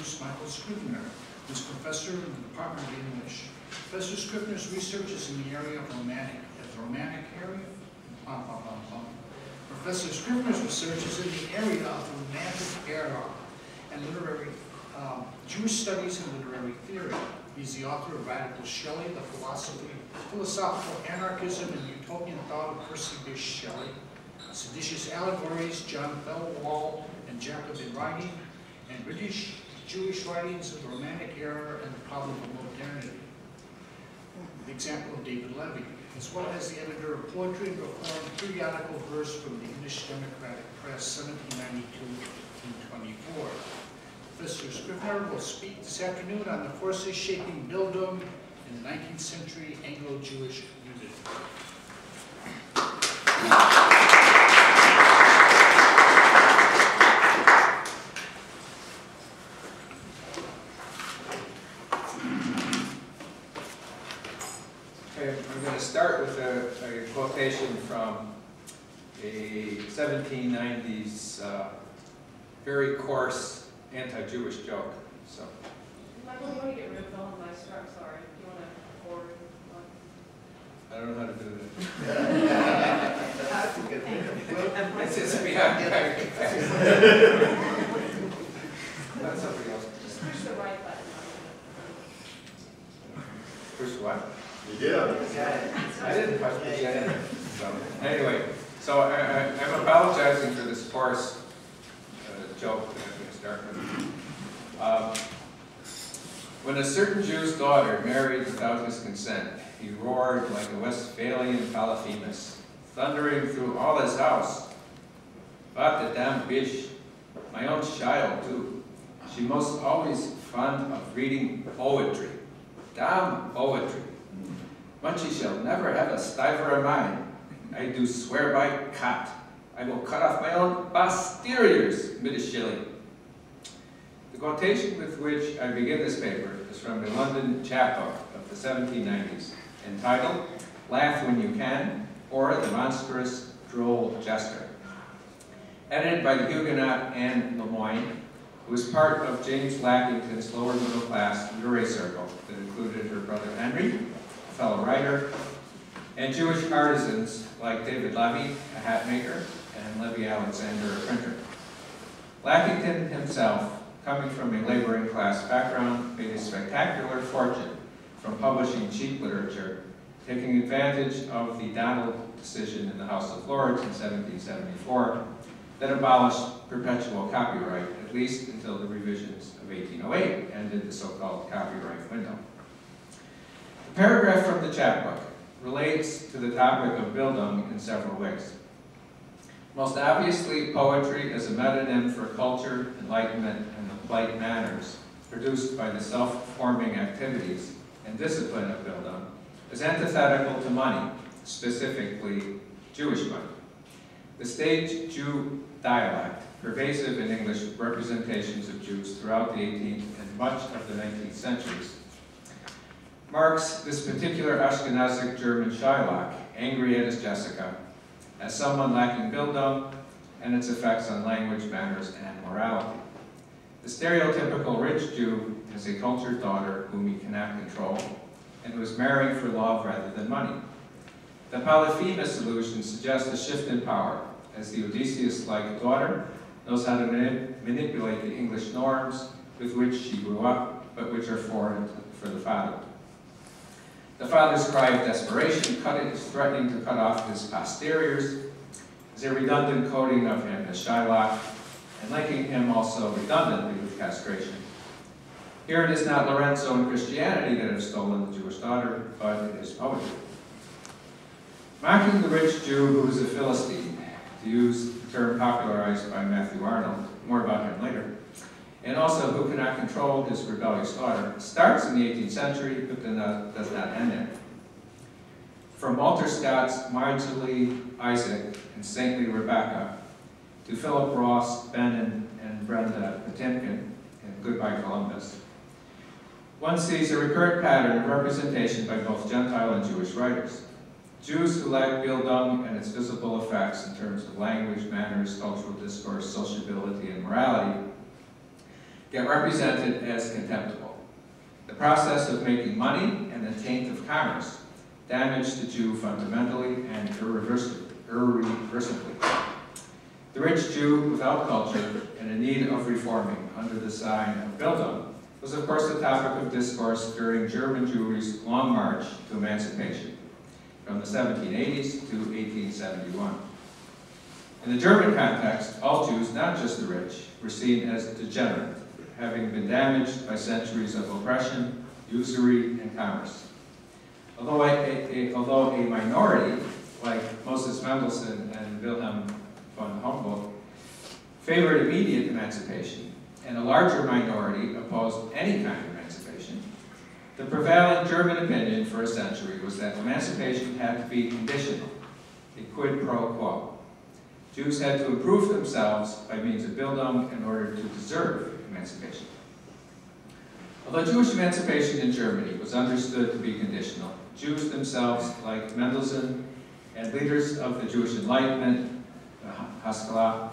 introduce Michael Scrivener, who is professor in the Department of English. Professor Scrivener's research is in the area of romantic area. Professor Scrivener's research is in the area of romantic era and literary Jewish studies and literary theory. He's the author of Radical Shelley, the philosophical anarchism and utopian thought of Percy Bysshe Shelley, seditious allegories, John Bellwall and Jacobin writing, and British Jewish writings of the Romantic era and the problem of modernity. The example of David Levy, as well as the editor of Poetry and Reform, periodical verse from the English Democratic Press, 1792-1824. Professor Scrivener will speak this afternoon on the forces shaping Bildung in the 19th century Anglo-Jewish community. Okay, I'm going to start with a quotation from a 1790s very coarse anti-Jewish joke. So, Michael, you want to get rid of all of my stuff? Sorry. Do you want to forward one? I don't know how to do that. It's just behind. That's somebody else. Just push the right button. Push what? You did. I didn't push the button. So, anyway, so I'm apologizing for this coarse joke that I'm going to start with. When a certain Jew's daughter married without his consent, he roared like a Westphalian Polyphemus, thundering through all his house. But the damn bitch, my own child too, she most always fond of reading poetry. Damn poetry. But she shall never have a stiver of mine. I do swear by Cat. I will cut off my own posteriors, mid a shilling. The quotation with which I begin this paper is from the London chapbook of the 1790s, entitled Laugh When You Can, or The Monstrous Droll Jester. Edited by the Huguenot Anne Lemoyne, who was part of James Lackington's lower middle class literary circle that included her brother Henry, a fellow writer, and Jewish artisans like David Levy, a hat maker, and Levi Alexander, a printer. Lackington himself, coming from a laboring class background, made a spectacular fortune from publishing cheap literature, taking advantage of the Donald decision in the House of Lords in 1774 that abolished perpetual copyright, at least until the revisions of 1808 ended the so-called copyright window. The paragraph from the chapbook relates to the topic of Bildung in several ways. Most obviously, poetry as a metonym for culture, enlightenment, and the polite manners produced by the self-forming activities and discipline of Bildung is antithetical to money, specifically Jewish money. The stage Jew dialect, pervasive in English representations of Jews throughout the 18th and much of the 19th centuries, marks this particular Ashkenazic German Shylock, angry at his Jessica, as someone lacking Bildung and its effects on language, manners, and morality. The stereotypical rich Jew is a cultured daughter whom he cannot control and who is marrying for love rather than money. The Polyphemus illusion suggests a shift in power, as the Odysseus-like daughter knows how to manipulate the English norms with which she grew up, but which are foreign for the father. The father's cry of desperation, threatening to cut off his posteriors, is a redundant coding of him as Shylock, and linking him also redundantly with castration. Here it is not Lorenzo and Christianity that have stolen the Jewish daughter, but it is poetry. Mocking the rich Jew who is a Philistine, to use the term popularized by Matthew Arnold, more about him later, and also who cannot control his rebellious daughter, starts in the 18th century, but does not end there. From Walter Scott's miserly Isaac and saintly Rebecca, to Philip Ross, Bennon, and Brenda Potemkin in Goodbye Columbus, one sees a recurrent pattern of representation by both Gentile and Jewish writers. Jews who lack Bildung and its visible effects in terms of language, manners, cultural discourse, sociability, and morality get represented as contemptible. The process of making money and the taint of commerce damaged the Jew fundamentally and irreversibly. The rich Jew without culture and in need of reforming under the sign of Bildung was of course the topic of discourse during German Jewry's long march to emancipation from the 1780s to 1871. In the German context, all Jews, not just the rich, were seen as degenerate, having been damaged by centuries of oppression, usury, and commerce. Although a minority, like Moses Mendelssohn and Wilhelm von Humboldt, favored immediate emancipation, and a larger minority opposed any kind of emancipation, the prevailing German opinion for a century was that emancipation had to be conditional, a quid pro quo. Jews had to improve themselves by means of Bildung in order to deserve emancipation. Although Jewish emancipation in Germany was understood to be conditional, Jews themselves, like Mendelssohn, and leaders of the Jewish Enlightenment, the Haskalah,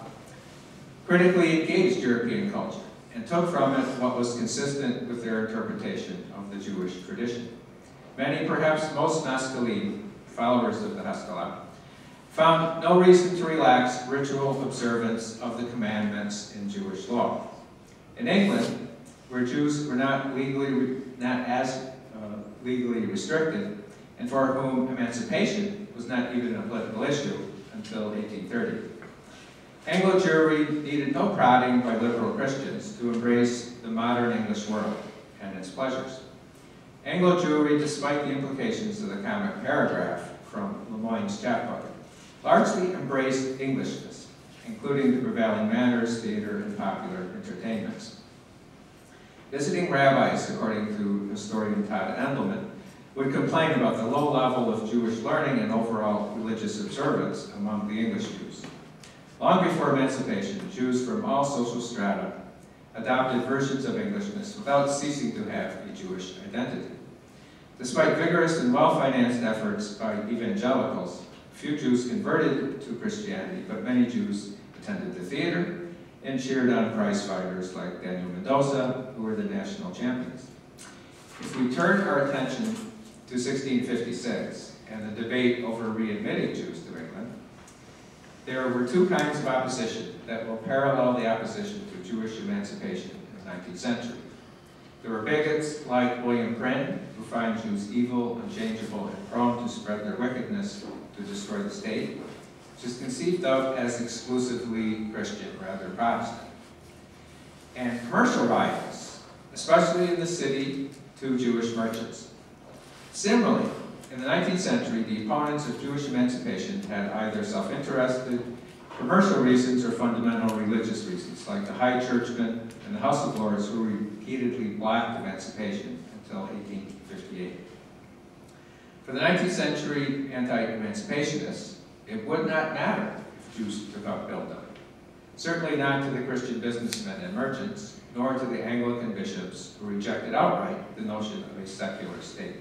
critically engaged European culture and took from it what was consistent with their interpretation of the Jewish tradition. Many, perhaps most Maskilim, followers of the Haskalah, found no reason to relax ritual observance of the commandments in Jewish law. In England, where Jews were not as legally restricted, and for whom emancipation was not even a political issue until 1830. Anglo Jewry needed no prodding by liberal Christians to embrace the modern English world and its pleasures. Anglo Jewry, despite the implications of the comic paragraph from Lemoyne's chapbook, largely embraced Englishness, including the prevailing manners, theater, and popular entertainments. Visiting rabbis, according to historian Todd Endelman, would complain about the low level of Jewish learning and overall religious observance among the English Jews. Long before emancipation, Jews from all social strata adopted versions of Englishness without ceasing to have a Jewish identity. Despite vigorous and well-financed efforts by evangelicals, few Jews converted to Christianity, but many Jews attended the theater and cheered on prize fighters like Daniel Mendoza, who were the national champions. If we turn our attention to 1656 and the debate over readmitting Jews to England, there were two kinds of opposition that will parallel the opposition to Jewish emancipation in the 19th century. There were bigots like William Prynne, who find Jews evil, unchangeable, and prone to spread their wickedness to destroy the state, which is conceived of as exclusively Christian, rather Protestant. And commercial rivals, especially in the city, to Jewish merchants. Similarly, in the 19th century, the opponents of Jewish emancipation had either self-interested, commercial reasons, or fundamental religious reasons, like the High Churchmen and the House of Lords, who repeatedly blocked emancipation until 1858. For the 19th century anti-emancipationists, it would not matter if Jews took up Bildung. Certainly not to the Christian businessmen and merchants, nor to the Anglican bishops who rejected outright the notion of a secular state.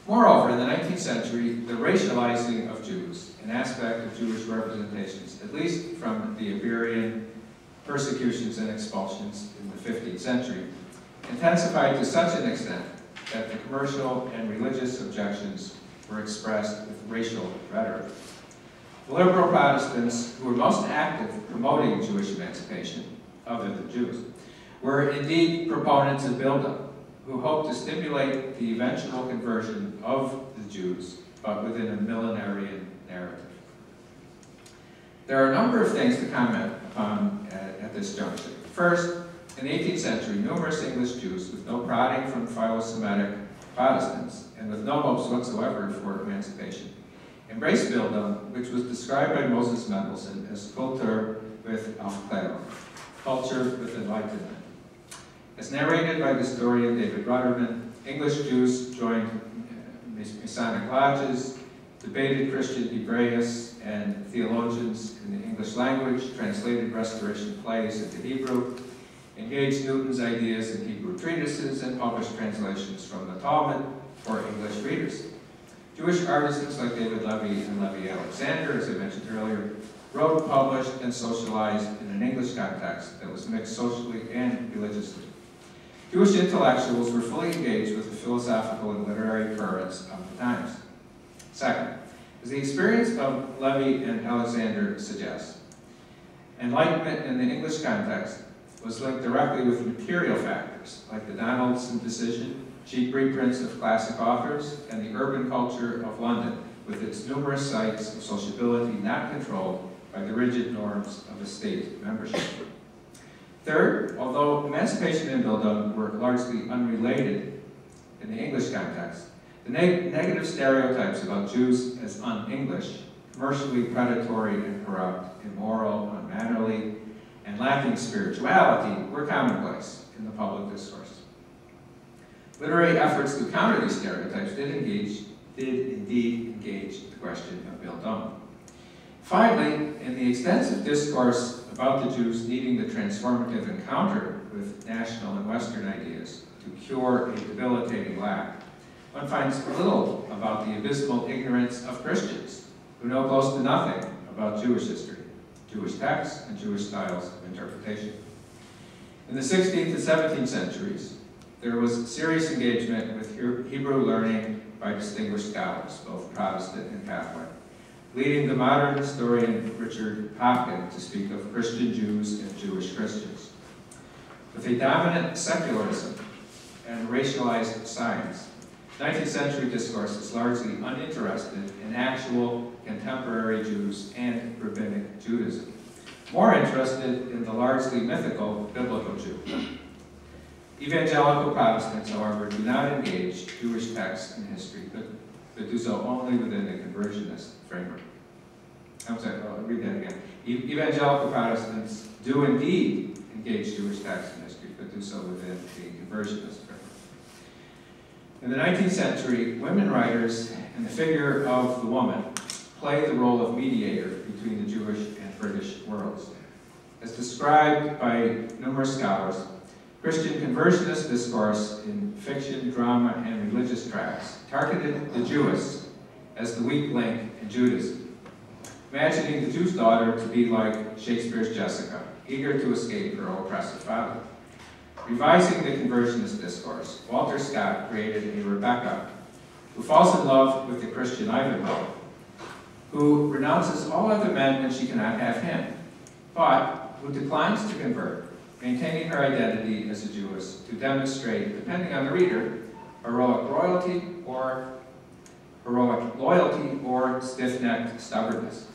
Moreover, in the 19th century, the racializing of Jews, an aspect of Jewish representations, at least from the Iberian persecutions and expulsions in the 15th century, intensified to such an extent that the commercial and religious objections were expressed with racial rhetoric. The liberal Protestants, who were most active promoting Jewish emancipation, other than Jews, were indeed proponents of Bildung, who hoped to stimulate the eventual conversion of the Jews, but within a millenarian narrative. There are a number of things to comment upon at this juncture. First, in the 18th century, numerous English Jews, with no prodding from philo-Semitic Protestants, and with no hopes whatsoever for emancipation, embraced Bildung, which was described by Moses Mendelssohn as Kultur with Aufklärung, culture with enlightenment. As narrated by the historian David Rudderman, English Jews joined Masonic lodges, debated Christian Hebraeus and theologians in the English language, translated Restoration plays into Hebrew, engaged Newton's ideas in Hebrew treatises, and published translations from the Talmud for English readers. Jewish artisans like David Levy and Levi Alexander, as I mentioned earlier, wrote, published, and socialized in an English context that was mixed socially and religiously. Jewish intellectuals were fully engaged with the philosophical and literary currents of the times. Second, as the experience of Levy and Alexander suggests, enlightenment in the English context was linked directly with material factors like the Donaldson decision, cheap reprints of classic authors, and the urban culture of London with its numerous sites of sociability not controlled by the rigid norms of estate membership. Third, although emancipation and Bildung were largely unrelated in the English context, the negative stereotypes about Jews as un-English, commercially predatory and corrupt, immoral, unmannerly, and lacking spirituality were commonplace in the public discourse. Literary efforts to counter these stereotypes did indeed engage the question of Bildung. Finally, in the extensive discourse about the Jews needing the transformative encounter with national and Western ideas to cure a debilitating lack, one finds little about the abysmal ignorance of Christians, who know close to nothing about Jewish history, Jewish texts, and Jewish styles of interpretation. In the 16th and 17th centuries, there was serious engagement with Hebrew learning by distinguished scholars, both Protestant and Catholic, leading the modern historian Richard Popkin to speak of Christian Jews and Jewish Christians. With a dominant secularism and racialized science, 19th century discourse is largely uninterested in actual contemporary Jews and rabbinic Judaism, more interested in the largely mythical biblical Jew. Evangelical Protestants, however, do not engage Jewish texts and history, but do so only within the conversionist framework. I'm sorry, I'll read that again. Evangelical Protestants do indeed engage Jewish texts and history, but do so within the conversionist framework. In the 19th century, women writers and the figure of the woman play the role of mediator between the Jewish and British worlds. As described by numerous scholars, Christian conversionist discourse in fiction, drama, and religious tracts targeted the Jewess as the weak link in Judaism, imagining the Jew's daughter to be like Shakespeare's Jessica, eager to escape her oppressive father. Revising the conversionist discourse, Walter Scott created a Rebecca who falls in love with the Christian Ivanhoe, who renounces all other men when she cannot have him, but who declines to convert, maintaining her identity as a Jewess to demonstrate, depending on the reader, heroic loyalty or stiff-necked stubbornness.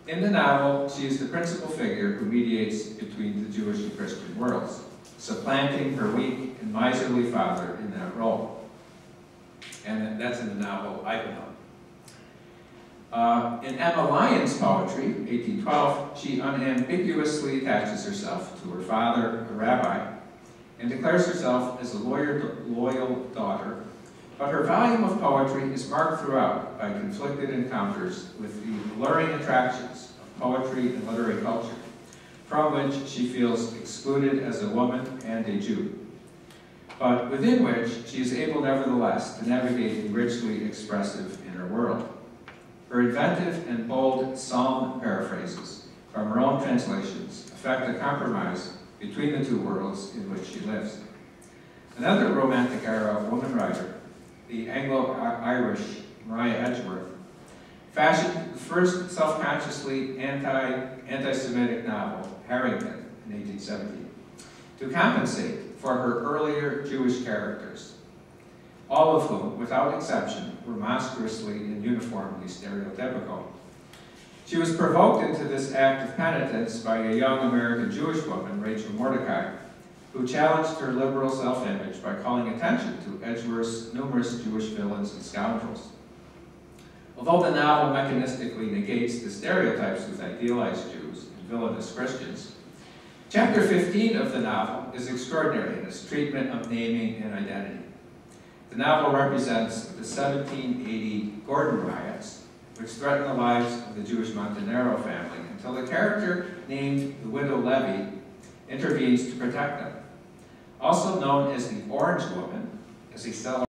In the novel, she is the principal figure who mediates between the Jewish and Christian worlds, supplanting her weak and miserly father in that role. And that's in the novel Ivanhoe. In Emma Lyon's poetry, 1812, she unambiguously attaches herself to her father, a rabbi, and declares herself as a loyal daughter, but her volume of poetry is marked throughout by conflicted encounters with the alluring attractions of poetry and literary culture, from which she feels excluded as a woman and a Jew, but within which she is able nevertheless to navigate the richly expressive inner world. Her inventive and bold psalm paraphrases from her own translations affect a compromise between the two worlds in which she lives. Another Romantic era woman writer, the Anglo-Irish Maria Edgeworth, fashioned the first self-consciously anti-Semitic novel, Harrington, in 1870, to compensate for her earlier Jewish characters, all of whom, without exception, were monstrously and uniformly stereotypical. She was provoked into this act of penitence by a young American Jewish woman, Rachel Mordecai, who challenged her liberal self-image by calling attention to Edgeworth's numerous Jewish villains and scoundrels. Although the novel mechanistically negates the stereotypes with idealized Jews and villainous Christians, chapter 15 of the novel is extraordinary in its treatment of naming and identity. The novel represents the 1780 Gordon riots, which threatened the lives of the Jewish Montenero family until the character named the widow Levy intervenes to protect them. Also known as the Orange Woman, as a